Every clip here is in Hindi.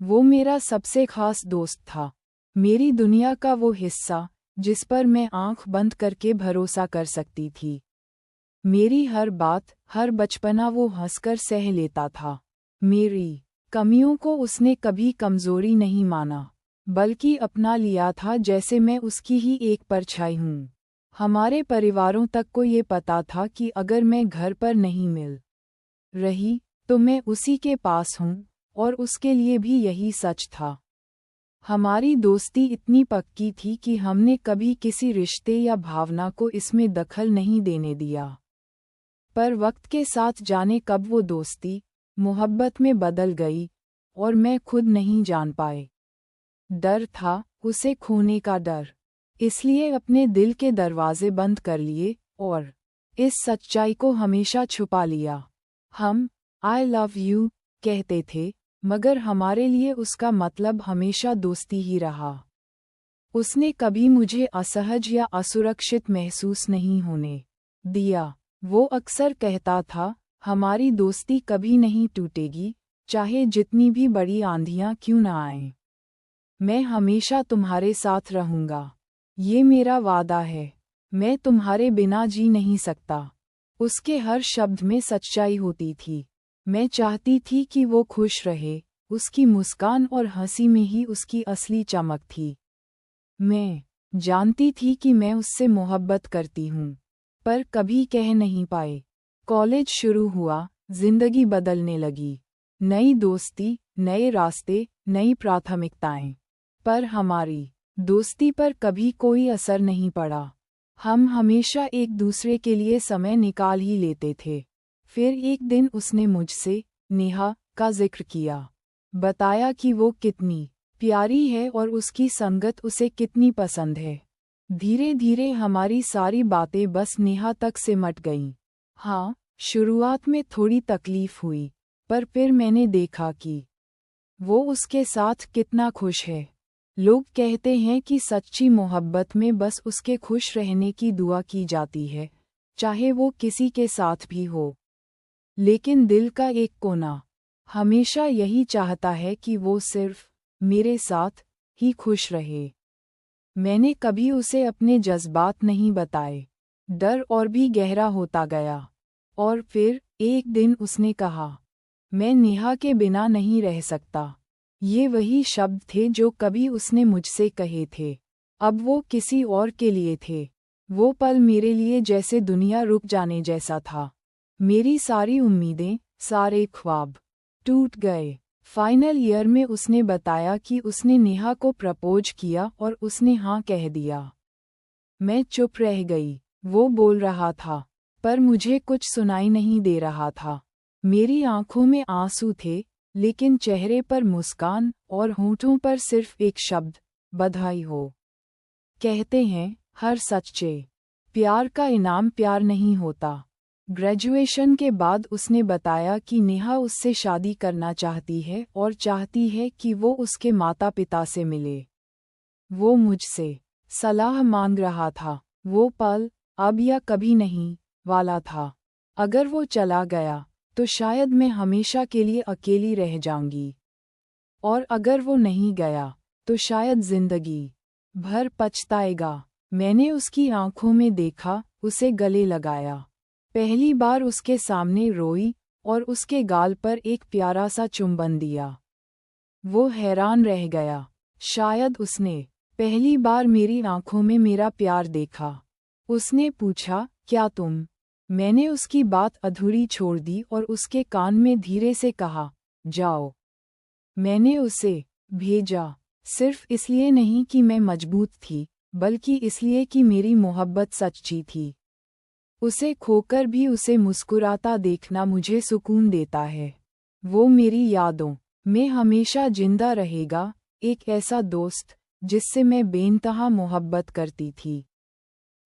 वो मेरा सबसे खास दोस्त था, मेरी दुनिया का वो हिस्सा जिस पर मैं आंख बंद करके भरोसा कर सकती थी। मेरी हर बात, हर बचपना वो हंसकर सह लेता था। मेरी कमियों को उसने कभी कमजोरी नहीं माना, बल्कि अपना लिया था जैसे मैं उसकी ही एक परछाई हूँ। हमारे परिवारों तक को ये पता था कि अगर मैं घर पर नहीं मिल रही तो मैं उसी के पास हूँ, और उसके लिए भी यही सच था। हमारी दोस्ती इतनी पक्की थी कि हमने कभी किसी रिश्ते या भावना को इसमें दखल नहीं देने दिया। पर वक्त के साथ जाने कब वो दोस्ती मोहब्बत में बदल गई, और मैं खुद नहीं जान पाए। डर था, उसे खोने का डर। इसलिए अपने दिल के दरवाजे बंद कर लिए और इस सच्चाई को हमेशा छुपा लिया। हम आई लव यू कहते थे, मगर हमारे लिए उसका मतलब हमेशा दोस्ती ही रहा। उसने कभी मुझे असहज या असुरक्षित महसूस नहीं होने दिया। वो अक्सर कहता था, हमारी दोस्ती कभी नहीं टूटेगी, चाहे जितनी भी बड़ी आंधियां क्यों न आएं। मैं हमेशा तुम्हारे साथ रहूंगा, ये मेरा वादा है। मैं तुम्हारे बिना जी नहीं सकता। उसके हर शब्द में सच्चाई होती थी। मैं चाहती थी कि वो खुश रहे, उसकी मुस्कान और हंसी में ही उसकी असली चमक थी। मैं जानती थी कि मैं उससे मोहब्बत करती हूँ, पर कभी कह नहीं पाए। कॉलेज शुरू हुआ, जिंदगी बदलने लगी। नई दोस्ती, नए रास्ते, नई प्राथमिकताएं। पर हमारी दोस्ती पर कभी कोई असर नहीं पड़ा। हम हमेशा एक दूसरे के लिए समय निकाल ही लेते थे। फिर एक दिन उसने मुझसे नेहा का जिक्र किया। बताया कि वो कितनी प्यारी है और उसकी संगत उसे कितनी पसंद है। धीरे धीरे हमारी सारी बातें बस नेहा तक सिमट गईं। हाँ, शुरुआत में थोड़ी तकलीफ हुई, पर फिर मैंने देखा कि वो उसके साथ कितना खुश है। लोग कहते हैं कि सच्ची मोहब्बत में बस उसके खुश रहने की दुआ की जाती है, चाहे वो किसी के साथ भी हो। लेकिन दिल का एक कोना हमेशा यही चाहता है कि वो सिर्फ मेरे साथ ही खुश रहे। मैंने कभी उसे अपने जज्बात नहीं बताए। डर और भी गहरा होता गया। और फिर एक दिन उसने कहा, मैं नेहा के बिना नहीं रह सकता। ये वही शब्द थे जो कभी उसने मुझसे कहे थे। अब वो किसी और के लिए थे। वो पल मेरे लिए जैसे दुनिया रुक जाने जैसा था। मेरी सारी उम्मीदें, सारे ख्वाब टूट गए। फाइनल ईयर में उसने बताया कि उसने नेहा को प्रपोज किया और उसने हाँ कह दिया। मैं चुप रह गई। वो बोल रहा था, पर मुझे कुछ सुनाई नहीं दे रहा था। मेरी आंखों में आंसू थे, लेकिन चेहरे पर मुस्कान और होंठों पर सिर्फ एक शब्द, बधाई हो। कहते हैं, हर सच्चे प्यार का इनाम प्यार नहीं होता। ग्रेजुएशन के बाद उसने बताया कि नेहा उससे शादी करना चाहती है और चाहती है कि वो उसके माता पिता से मिले। वो मुझसे सलाह मांग रहा था। वो पल अब या कभी नहीं वाला था। अगर वो चला गया तो शायद मैं हमेशा के लिए अकेली रह जाऊंगी, और अगर वो नहीं गया तो शायद जिंदगी भर पछताएगा। मैंने उसकी आंखों में देखा, उसे गले लगाया। पहली बार उसके सामने रोई और उसके गाल पर एक प्यारा सा चुंबन दिया। वो हैरान रह गया। शायद उसने पहली बार मेरी आंखों में मेरा प्यार देखा। उसने पूछा, क्या तुम? मैंने उसकी बात अधूरी छोड़ दी और उसके कान में धीरे से कहा, जाओ। मैंने उसे भेजा, सिर्फ इसलिए नहीं कि मैं मजबूत थी, बल्कि इसलिए कि मेरी मोहब्बत सच्ची थी। उसे खोकर भी उसे मुस्कुराता देखना मुझे सुकून देता है। वो मेरी यादों में हमेशा जिंदा रहेगा, एक ऐसा दोस्त जिससे मैं बेइंतहा मोहब्बत करती थी।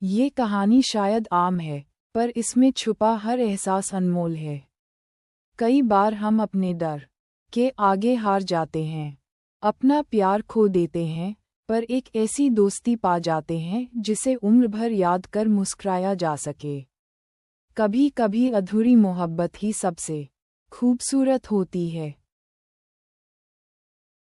ये कहानी शायद आम है, पर इसमें छुपा हर एहसास अनमोल है। कई बार हम अपने डर के आगे हार जाते हैं, अपना प्यार खो देते हैं, पर एक ऐसी दोस्ती पा जाते हैं जिसे उम्र भर याद कर मुस्कुराया जा सके। कभी कभी अधूरी मोहब्बत ही सबसे खूबसूरत होती है।